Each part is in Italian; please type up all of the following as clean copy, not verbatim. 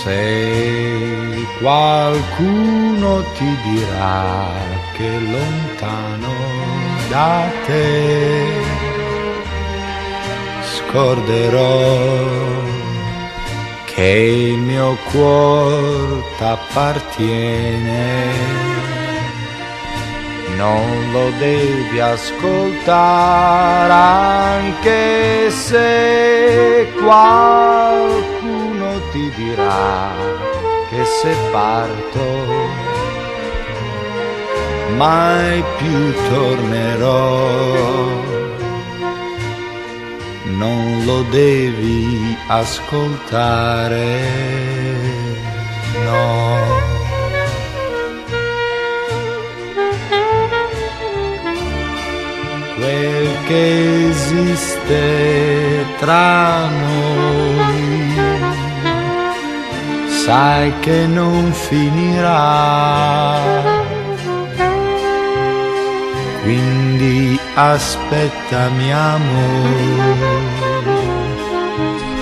Se qualcuno ti dirà che lontano da te scorderò che il mio cuore t'appartiene, non lo devi ascoltare anche se qualcuno ti dirà che se parto mai più tornerò. Non lo devi ascoltare, no. Quel che esiste tra noi sai che non finirà, quindi aspettami amore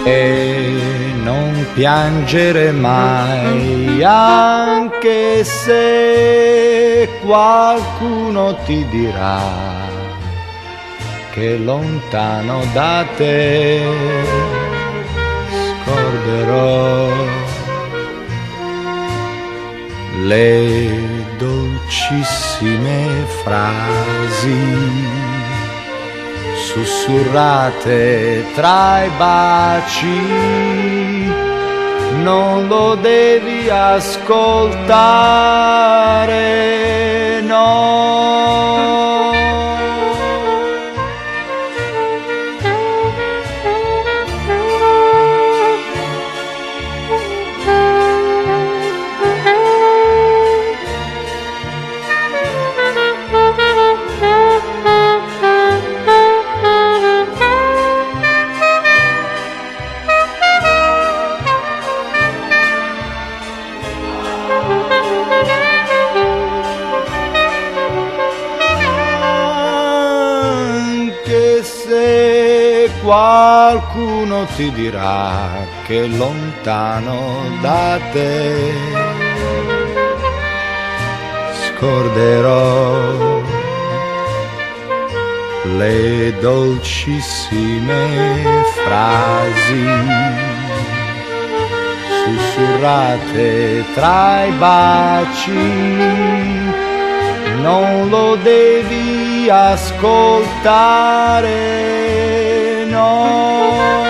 e non piangere mai, anche se qualcuno ti dirà che lontano da te scorderò le dolcissime frasi sussurrate tra i baci, non lo devi ascoltare, no. Se qualcuno ti dirà che lontano da te scorderò le dolcissime frasi sussurrate tra i baci, non lo devi ascoltare, no.